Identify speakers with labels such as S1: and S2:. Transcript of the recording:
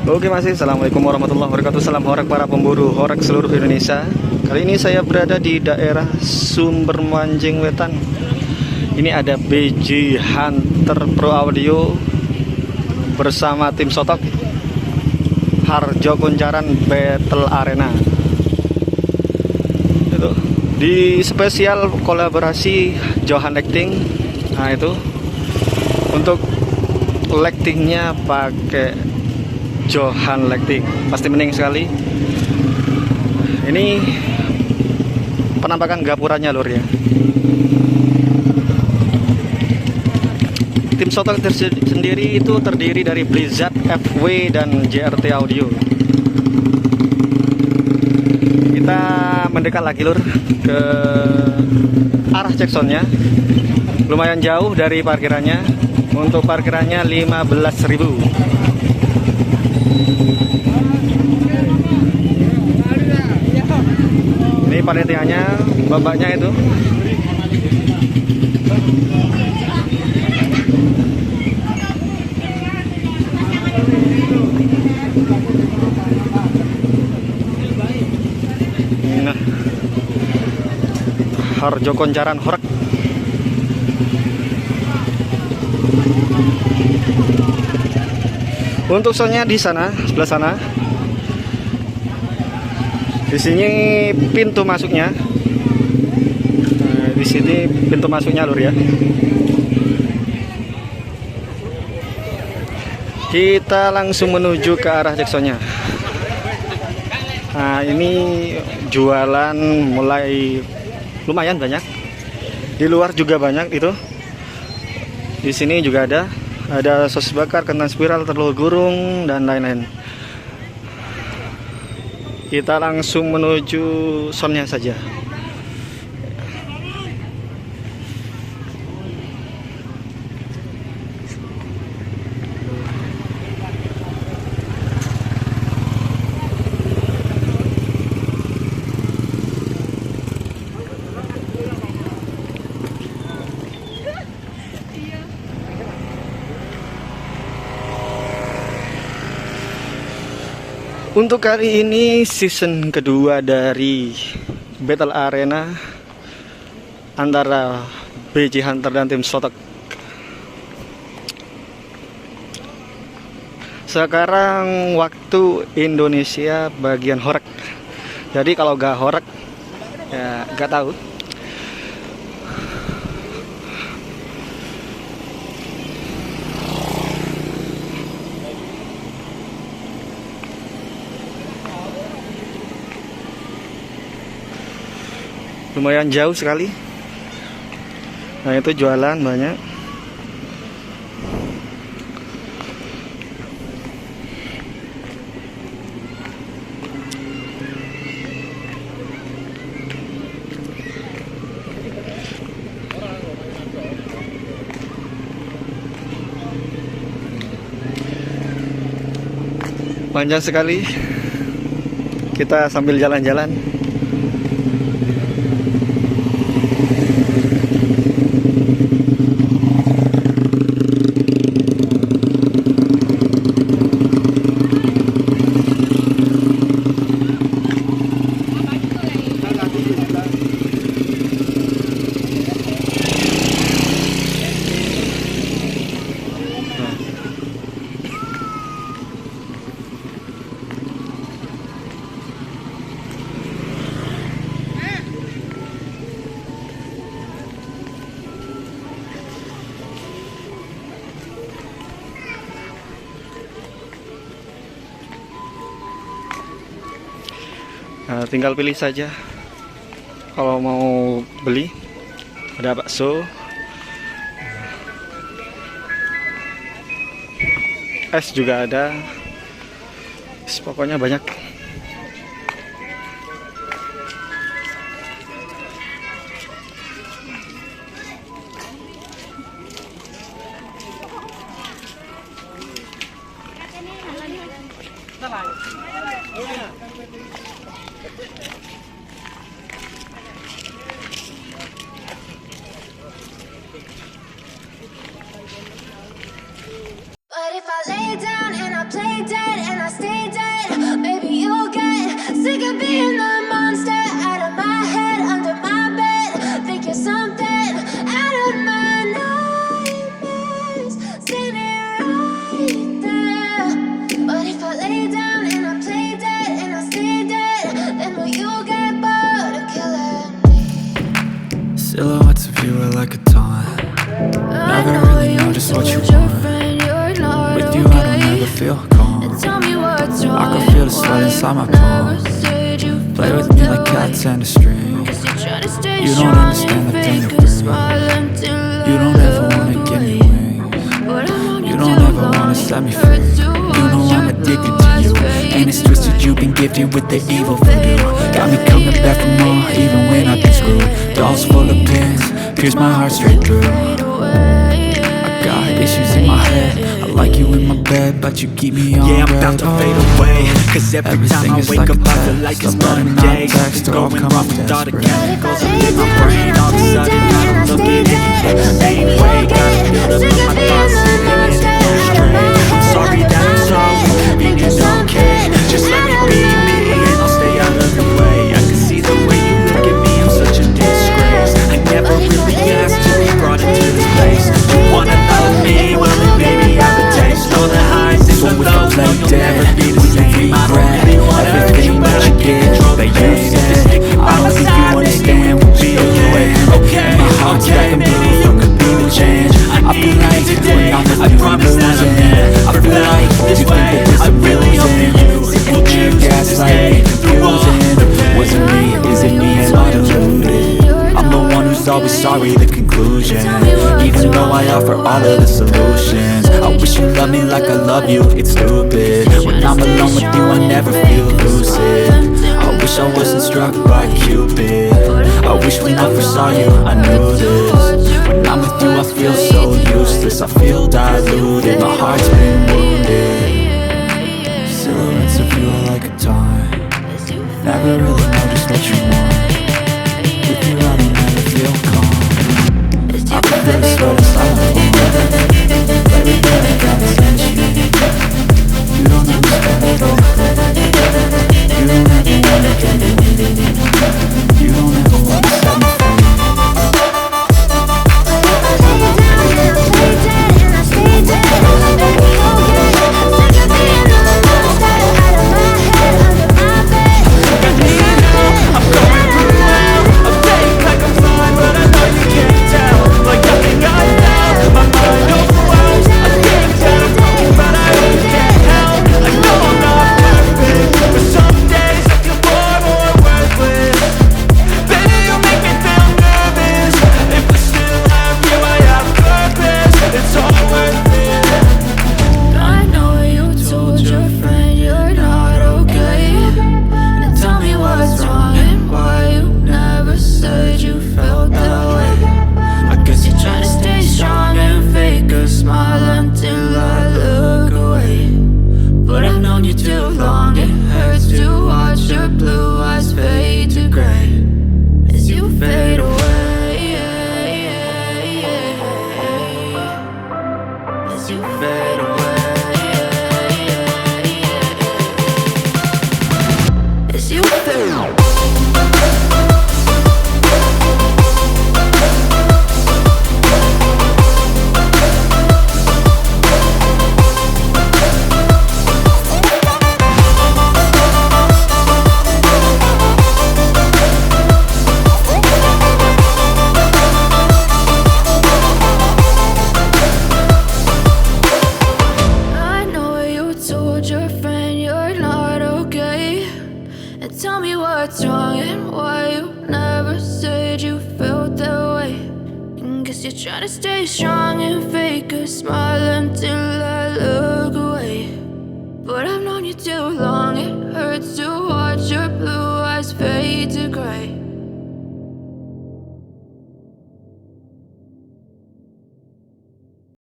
S1: Oke masih, Assalamualaikum warahmatullahi wabarakatuh. Salam horeg para pemburu horeg seluruh Indonesia. Kali ini saya berada di daerah Sumber Manjing Wetan. Ini ada BJ Hunter Pro Audio bersama tim Sotok Harjokuncaran Battle Arena. Itu di spesial kolaborasi Johan Lighting. Nah itu untuk lightingnya pakai Johan Lighting, pasti mending sekali. Ini penampakan gapuranya lur ya. Tim Sotok sendiri itu terdiri dari Blizzard, FW, dan JRT Audio. Kita mendekat lagi lur ke arah checksoundnya. Lumayan jauh dari parkirannya. Untuk parkirannya 15.000. Ini panitianya, bapaknya itu. Nah, Harjokuncaran horeg. Untuk soundnya di sana, sebelah sana. Di sini pintu masuknya. Nah, di sini pintu masuknya lur ya. Kita langsung menuju ke arah checksoundnya. Nah, ini jualan mulai lumayan banyak. Di luar juga banyak itu. Di sini juga ada sosis bakar, kentang spiral, telur gurung, dan lain-lain. Kita langsung menuju soundnya saja. Untuk kali ini season kedua dari Battle Arena antara BJ Hunter dan tim Sotok. Sekarang waktu Indonesia bagian horeg. Jadi kalau gak horeg ya gak tahu. Lumayan jauh sekali. Nah itu jualan banyak. Panjang sekali. Kita sambil jalan-jalan. Nah, tinggal pilih saja. Kalau mau beli, ada bakso, es juga ada. Pokoknya banyak.
S2: But if I lay down and I play dead and I stay being the monster out of my head, under my bed. Think you're something out of my nightmares. Seen it right there. But if I lay down and I play dead and I stay dead, then will you get bored of killing me?
S3: Silhouettes of you are like a taunt. Never really know just what you want. With you I don't ever feel calm. I can feel the sweat inside my palms. Play with me like cats and a string. You don't understand the pain it brings. You don't ever wanna give me wings. You don't ever wanna set me free. You know I'm addicted to you, and it's twisted. You've been gifted with the evil voodoo. Got me coming back for more, even when I've been screwed. Dolls full of pins, pierce my heart straight through. I got issues in my head. I like you in my bed, but you keep me on
S4: Yeah, I'm
S3: red.
S4: about to fade away, cause every time I wake up I feel like it's modern day. Something's going wrong with all the chemicals up in my brain. All of a sudden I don't look at anything the same way. Gotta build up my thoughts and make it go straight. I'm sorry that I'm so inconvenient, okay? Just let me be me and I'll stay out of the way. I can see the way you look at me, I'm such a disgrace. I never really asked to be brought into this place. You wanna love me, well then baby I have a taste. All the highs and the lows, no you'll never be the same. I don't really wanna hurt you, but I can't control the pain. Just stick me by my side when you be okay. Okay, okay, baby, you could be the change I need you today. I promise that I'm in. I feel like this way. I really hope that you will choose to stay through all the pain.
S3: Was it me? Is it me? Am I deluded? I'm the one who's always sorry, the conclusion. Even though I offer all of the solutions. I wish you loved me like I love you, it's stupid. When I'm alone with you I never feel lucid. I wish I wasn't struck by Cupid. I wish when I first saw you I knew this. When I'm with you I feel so useless. I feel diluted, my heart's been wounded. Silhouettes of you are like a taunt. Never really know just what you want. With you I don't ever feel calm. I can feel the sweat inside my palms. Play with me like I'm attention. You don't understand the pain. You don't ever wanna get me. You don't ever wanna set me free.
S2: Try to stay strong and fake a smile until I look away. But I've known you too long, it hurts to watch your blue eyes fade to gray.